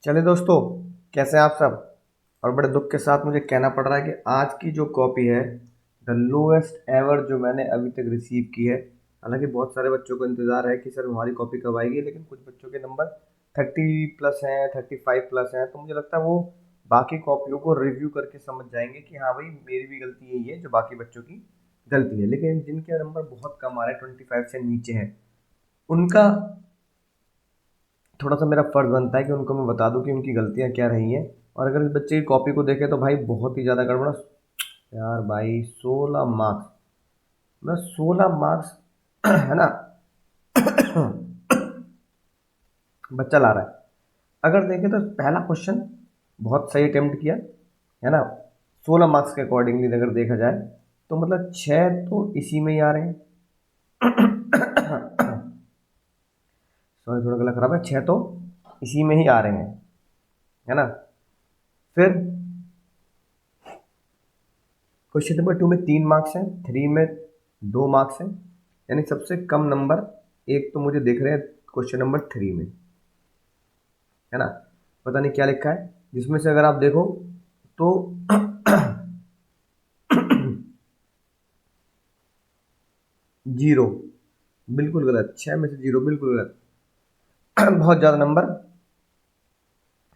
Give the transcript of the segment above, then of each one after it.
चले दोस्तों, कैसे हैं आप सब। और बड़े दुख के साथ मुझे कहना पड़ रहा है कि आज की जो कॉपी है द लोएस्ट एवर जो मैंने अभी तक रिसीव की है। हालांकि बहुत सारे बच्चों को इंतज़ार है कि सर हमारी कॉपी कब आएगी, लेकिन कुछ बच्चों के नंबर 30+ हैं, 35+ हैं, तो मुझे लगता है वो बाकी कॉपियों को रिव्यू करके समझ जाएंगे कि हाँ भाई मेरी भी गलती यही है जो बाकी बच्चों की गलती है। लेकिन जिनके नंबर बहुत कम आ रहे हैं, 25 से नीचे हैं, उनका थोड़ा सा मेरा फर्ज बनता है कि उनको मैं बता दूं कि उनकी गलतियां क्या रही हैं। और अगर इस बच्चे की कॉपी को देखें तो भाई बहुत ही ज़्यादा गड़बड़ है। यार भाई 16 मार्क्स, मैं 16 मार्क्स है ना बच्चा ला रहा है। अगर देखें तो पहला क्वेश्चन बहुत सही अटेम्प्ट किया है ना, 16 मार्क्स के अकॉर्डिंगली अगर देखा जाए तो मतलब 6 तो इसी में ही आ रहे हैं। सॉरी, थोड़ा गला खराब है, 6 तो इसी में ही आ रहे हैं, है ना। फिर क्वेश्चन नंबर 2 में 3 मार्क्स हैं, 3 में 2 मार्क्स हैं, यानी सबसे कम नंबर एक तो मुझे दिख रहे हैं क्वेश्चन नंबर 3 में, है ना। पता नहीं क्या लिखा है, जिसमें से अगर आप देखो तो 0 बिल्कुल गलत, 6 में से 0 बिल्कुल गलत। बहुत ज़्यादा नंबर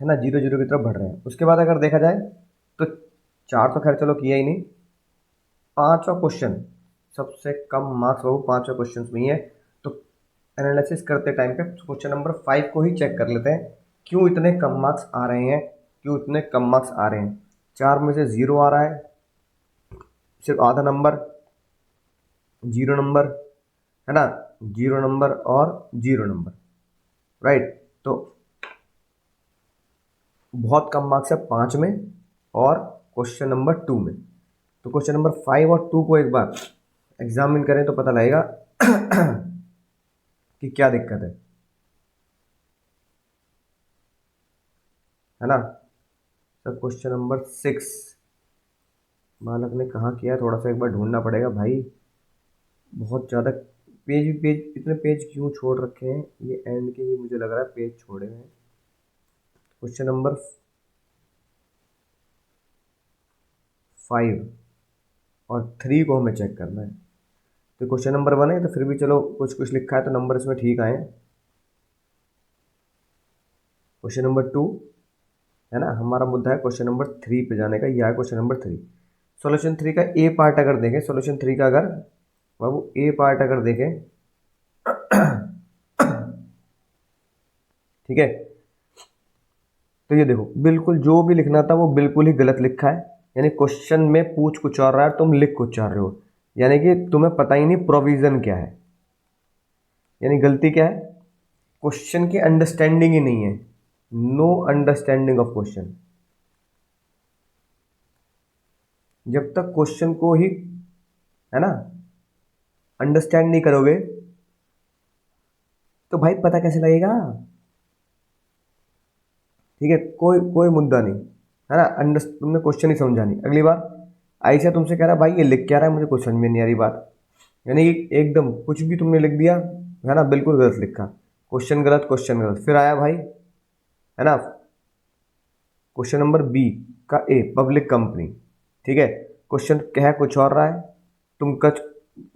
है ना, 0 0 की तरफ बढ़ रहे हैं। उसके बाद अगर देखा जाए तो 4 तो खैर चलो किया ही नहीं, पांचवा क्वेश्चन सबसे कम मार्क्स वो पांचवा क्वेश्चन में ही है। तो एनालिसिस करते टाइम पे क्वेश्चन नंबर 5 को ही चेक कर लेते हैं, क्यों इतने कम मार्क्स आ रहे हैं, क्यों इतने कम मार्क्स आ रहे हैं। 4 में से 0 आ रहा है, सिर्फ आधा नंबर, 0 नंबर, है ना, 0 नंबर और 0 नंबर, राइट। तो बहुत कम मार्क्स है 5 में और क्वेश्चन नंबर 2 में। तो क्वेश्चन नंबर 5 और 2 को एक बार एग्जामिन करें तो पता लगेगा कि क्या दिक्कत है ना। तो क्वेश्चन नंबर 6 बालक ने कहाँ किया है, थोड़ा सा एक बार ढूंढना पड़ेगा भाई। बहुत ज़्यादा पेज पेज इतने पेज क्यों छोड़ रखे हैं, ये एंड के ही मुझे लग रहा है पेज छोड़े हैं। क्वेश्चन नंबर 5 और 3 को हमें चेक करना है। तो क्वेश्चन नंबर 1 है तो फिर भी चलो कुछ कुछ लिखा है तो नंबर इसमें ठीक आए। क्वेश्चन नंबर 2 है ना, हमारा मुद्दा है क्वेश्चन नंबर 3 पे जाने का। यह है क्वेश्चन नंबर 3। सॉल्यूशन 3 का ए पार्ट अगर देखें, सॉल्यूशन 3 का अगर बाबू ए पार्ट अगर देखें ठीक है, तो ये देखो बिल्कुल जो भी लिखना था वो बिल्कुल ही गलत लिखा है। यानी क्वेश्चन में पूछ कुछ और रहा है, तुम लिख कुछ चाह रहे हो, यानी कि तुम्हें पता ही नहीं प्रोविजन क्या है। यानी गलती क्या है, क्वेश्चन की अंडरस्टैंडिंग ही नहीं है, नो अंडरस्टैंडिंग ऑफ क्वेश्चन। जब तक क्वेश्चन को ही, है ना, अंडरस्टैंड नहीं करोगे तो भाई पता कैसे लगेगा। ठीक है, कोई कोई मुद्दा नहीं, है ना। अंडर तुमने क्वेश्चन ही समझा नहीं, अगली बार ऐसा तुमसे कह रहा है भाई ये लिख क्या रहा है, मुझे कुछ समझ में नहीं आ रही बात। यानी कि एकदम कुछ भी तुमने लिख दिया, है ना, बिल्कुल गलत लिखा, क्वेश्चन गलत, क्वेश्चन गलत। फिर आया भाई, है ना, क्वेश्चन नंबर बी का ए पब्लिक कंपनी। ठीक है, क्वेश्चन क्या है कुछ और रहा है, तुम कुछ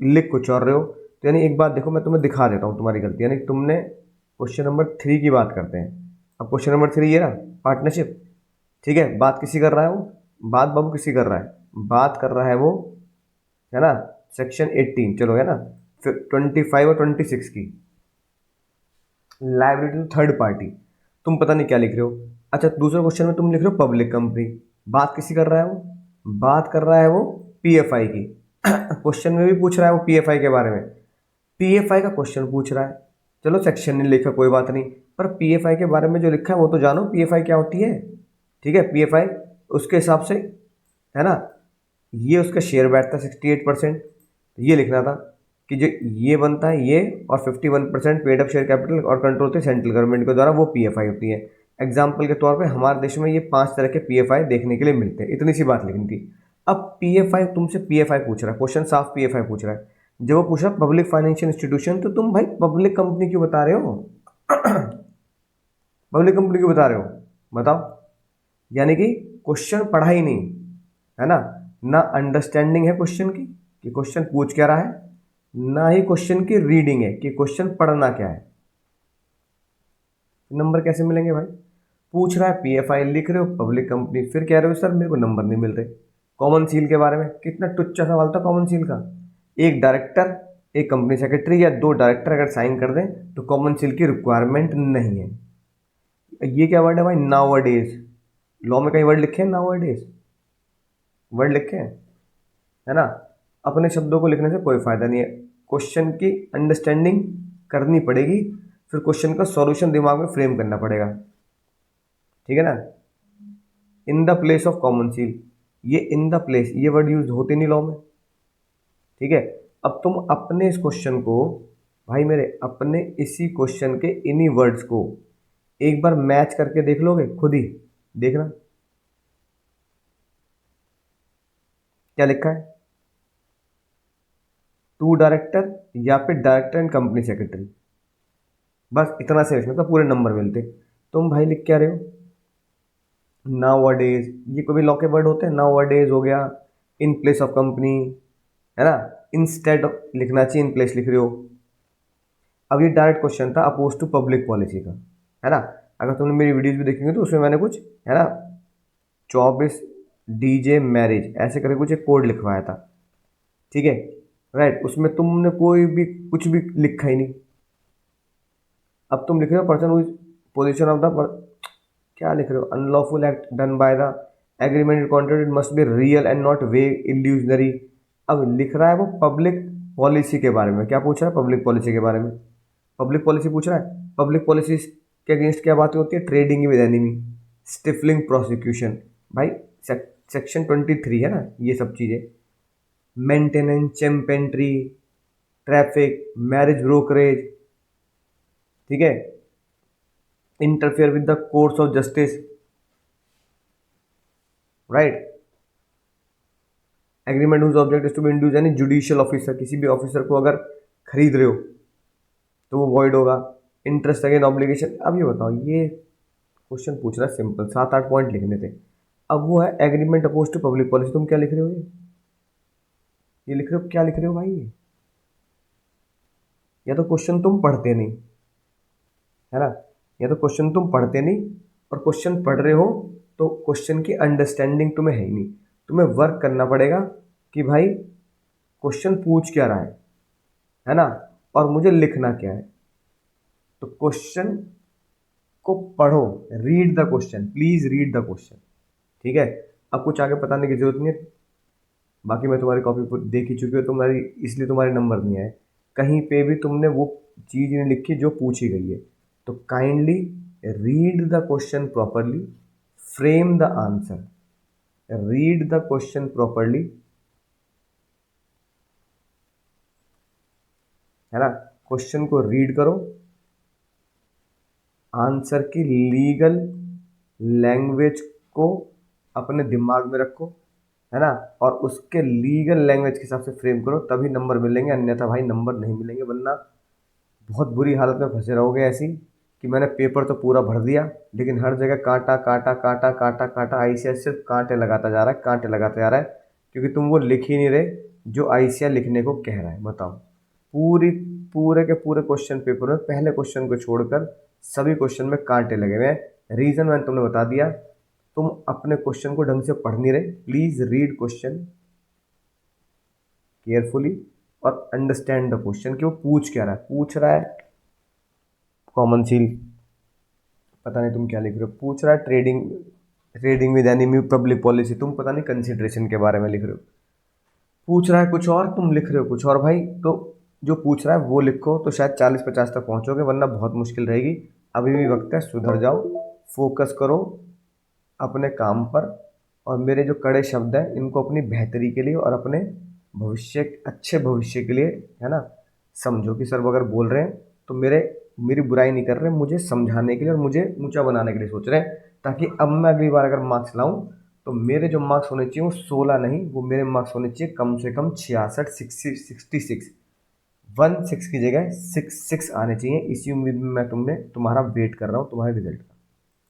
लिख कुछ और रहे हो। तो यानी एक बात देखो, मैं तुम्हें दिखा देता हूँ तुम्हारी गलती। यानी तुमने क्वेश्चन नंबर 3 की बात करते हैं। अब क्वेश्चन नंबर 3 ये ना, पार्टनरशिप। ठीक है, बात किसी कर रहा है वो, बात बाबू किसी कर रहा है, बात कर रहा है वो, है ना, सेक्शन 18 चलो, है ना, फिर 25 और 26 की लाइबिलिटी टू थर्ड पार्टी। तुम पता नहीं क्या लिख रहे हो। अच्छा, दूसरे क्वेश्चन में तुम लिख रहे हो पब्लिक कंपनी, बात किसी कर रहा है वो, बात कर रहा है वो पीएफआई की। क्वेश्चन में भी पूछ रहा है वो पीएफआई के बारे में, पीएफआई का क्वेश्चन पूछ रहा है। चलो सेक्शन नहीं लिखा कोई बात नहीं, पर पीएफआई के बारे में जो लिखा है वो तो जानो, पीएफआई क्या होती है। ठीक है, पीएफआई उसके हिसाब से, है ना, ये उसका शेयर बैठता है 68%। ये लिखना था कि जो ये बनता है ये, और 51% पेड अप शेयर कैपिटल और कंट्रोल होते हैं सेंट्रल गवर्नमेंट के द्वारा, वो पीएफआई होती है। एग्जाम्पल के तौर पे हमारे देश में ये 5 तरह के पीएफआई देखने के लिए मिलते हैं, इतनी सी बात लिखनी थी। अब पीएफआई तुमसे पीएफआई पूछ रहा है, क्वेश्चन साफ पीएफआई पूछ रहा है। जब वो पूछ रहा है पब्लिक फाइनेंशियल इंस्टीट्यूशन, तो तुम भाई पब्लिक कंपनी क्यों बता रहे हो, पब्लिक कंपनी क्यों बता रहे हो। बताओ, यानी कि क्वेश्चन पढ़ा ही नहीं, है ना, ना अंडरस्टैंडिंग है क्वेश्चन की कि क्वेश्चन पूछ क्या रहा है, ना ही क्वेश्चन की रीडिंग है कि क्वेश्चन पढ़ना क्या है। नंबर कैसे मिलेंगे भाई? पूछ रहा है पीएफआई, लिख रहे हो पब्लिक कंपनी, फिर कह रहे हो सर मेरे को नंबर नहीं मिल रहे। कॉमन सील के बारे में कितना टुच्चा सवाल था कॉमन सील का। एक डायरेक्टर, एक कंपनी सेक्रेटरी या दो डायरेक्टर अगर साइन कर दें तो कॉमन सील की रिक्वायरमेंट नहीं है। ये क्या वर्ड है भाई? Now days. लॉ में कई वर्ड लिखे हैं नाउ डेज? वर्ड लिखे हैं, है ना। अपने शब्दों को लिखने से कोई फायदा नहीं है, क्वेश्चन की अंडरस्टैंडिंग करनी पड़ेगी, फिर क्वेश्चन का सॉल्यूशन दिमाग में फ्रेम करना पड़ेगा, ठीक है ना। In the place of common seal, ये इन द प्लेस, ये वर्ड यूज होते नहीं लॉ में, ठीक है। अब तुम अपने इस क्वेश्चन को, भाई मेरे अपने इसी क्वेश्चन के इन्हीं वर्ड्स को एक बार मैच करके देख लोगे, खुद ही देखना क्या लिखा है। टू डायरेक्टर या फिर डायरेक्टर एंड कंपनी सेक्रेटरी, बस इतना से इसमें तो पूरे नंबर मिलते। तुम भाई लिख क्या रहे हो? नाउ डेज, ये कोई भी लॉ के वर्ड होते हैं? नाउ डेज हो गया, इन प्लेस ऑफ कंपनी, है ना, इंस्टेड लिखना चाहिए, इन प्लेस लिख रहे हो। अब ये डायरेक्ट क्वेश्चन था अपोज टू पब्लिक पॉलिसी का, है ना। अगर तुमने मेरी वीडियोज भी देखी तो उसमें मैंने कुछ, है ना, 24 डीजे मैरिज ऐसे करके कुछ एक कोड लिखवाया था, ठीक है, राइट। उसमें तुमने कोई भी कुछ भी लिखा ही नहीं। अब तुम लिख रहे हो पर्सन हुई पोजिशन ऑफ द, क्या लिख रहे हो? Unlawful act done by the agreement contract must be real and not way illusionary. अब लिख रहा है वो पब्लिक पॉलिसी के बारे में, क्या पूछ रहा है? पब्लिक पॉलिसी के बारे में, पब्लिक पॉलिसी पूछ रहा है। पब्लिक पॉलिसी के अगेंस्ट क्या बातें होती है? Trading with enemy, stifling prosecution, भाई सेक्शन 23 है ना ये सब चीज़ें। Maintenance, champerty, traffic, marriage brokerage, ठीक है, interfere with the course of justice, right. Agreement whose object is to be induce, यानी जुडिशियल ऑफिसर, किसी भी ऑफिसर को अगर खरीद रहे हो तो वो वॉइड होगा। Interest again obligation. अब ये बताओ, ये क्वेश्चन पूछ रहा है सिंपल, 7-8 पॉइंट लिखने थे। अब वो है agreement oppose to public policy, तुम क्या लिख रहे हो? ये लिख रहे हो, क्या लिख रहे हो भाई ये? या तो क्वेश्चन तुम पढ़ते नहीं, है ना, या तो क्वेश्चन तुम पढ़ते नहीं, और क्वेश्चन पढ़ रहे हो तो क्वेश्चन की अंडरस्टैंडिंग तुम्हें है ही नहीं। तुम्हें वर्क करना पड़ेगा कि भाई क्वेश्चन पूछ क्या रहा है ना, और मुझे लिखना क्या है। तो क्वेश्चन को पढ़ो, read the question, please read the question, ठीक है। अब कुछ आगे बताने की जरूरत नहीं है, बाकी मैं तुम्हारी कॉपी पर देख ही चुकी हूँ तुम्हारी, इसलिए तुम्हारे नंबर नहीं आए। कहीं पे भी तुमने वो चीज़ नहीं लिखी जो पूछी गई है। तो kindly read the question properly, frame the answer, read the question properly, है ना, क्वेश्चन को रीड करो, आंसर की लीगल लैंग्वेज को अपने दिमाग में रखो, है ना, और उसके लीगल लैंग्वेज के हिसाब से फ्रेम करो, तभी नंबर मिलेंगे, अन्यथा भाई नंबर नहीं मिलेंगे। वरना बहुत बुरी हालत में फंसे रहोगे ऐसी कि मैंने पेपर तो पूरा भर दिया लेकिन हर जगह कांटा काटा काटा काटा काटा, आईसीआई सिर्फ कांटे लगाता जा रहा है, कांटे लगाता जा रहा है, क्योंकि तुम वो लिख ही नहीं रहे जो आईसीआई लिखने को कह रहा है। बताओ, पूरी पूरे के पूरे क्वेश्चन पेपर में पहले क्वेश्चन को छोड़कर सभी क्वेश्चन में कांटे लगे हुए हैं। रीज़न मैंने तुमने बता दिया, तुम अपने क्वेश्चन को ढंग से पढ़ नहीं रहे। प्लीज़ रीड क्वेश्चन केयरफुली और अंडरस्टैंड द क्वेश्चन कि वो पूछ क्या रहा है। पूछ रहा है कॉमन सील, पता नहीं तुम क्या लिख रहे हो। पूछ रहा है trading, trading with enemy, public policy, तुम पता नहीं कंसिडरेशन के बारे में लिख रहे हो। पूछ रहा है कुछ और, तुम लिख रहे हो कुछ और। भाई तो जो पूछ रहा है वो लिखो तो शायद 40-50 तक पहुंचोगे, वरना बहुत मुश्किल रहेगी। अभी भी वक्त है, सुधर जाओ, फोकस करो अपने काम पर, और मेरे जो कड़े शब्द हैं इनको अपनी बेहतरी के लिए और अपने भविष्य, अच्छे भविष्य के लिए, है ना, समझो कि सर अगर बोल रहे हैं तो मेरी बुराई नहीं कर रहे, मुझे समझाने के लिए और मुझे ऊंचा बनाने के लिए सोच रहे हैं, ताकि अब मैं अगली बार अगर मार्क्स लाऊं तो मेरे जो मार्क्स होने चाहिए वो 16 नहीं, वो मेरे मार्क्स होने चाहिए कम से कम 66, 66, 16 की जगह 66 आने चाहिए। इसी उम्मीद में मैं तुम्हारा वेट कर रहा हूँ, तुम्हारे रिजल्ट का।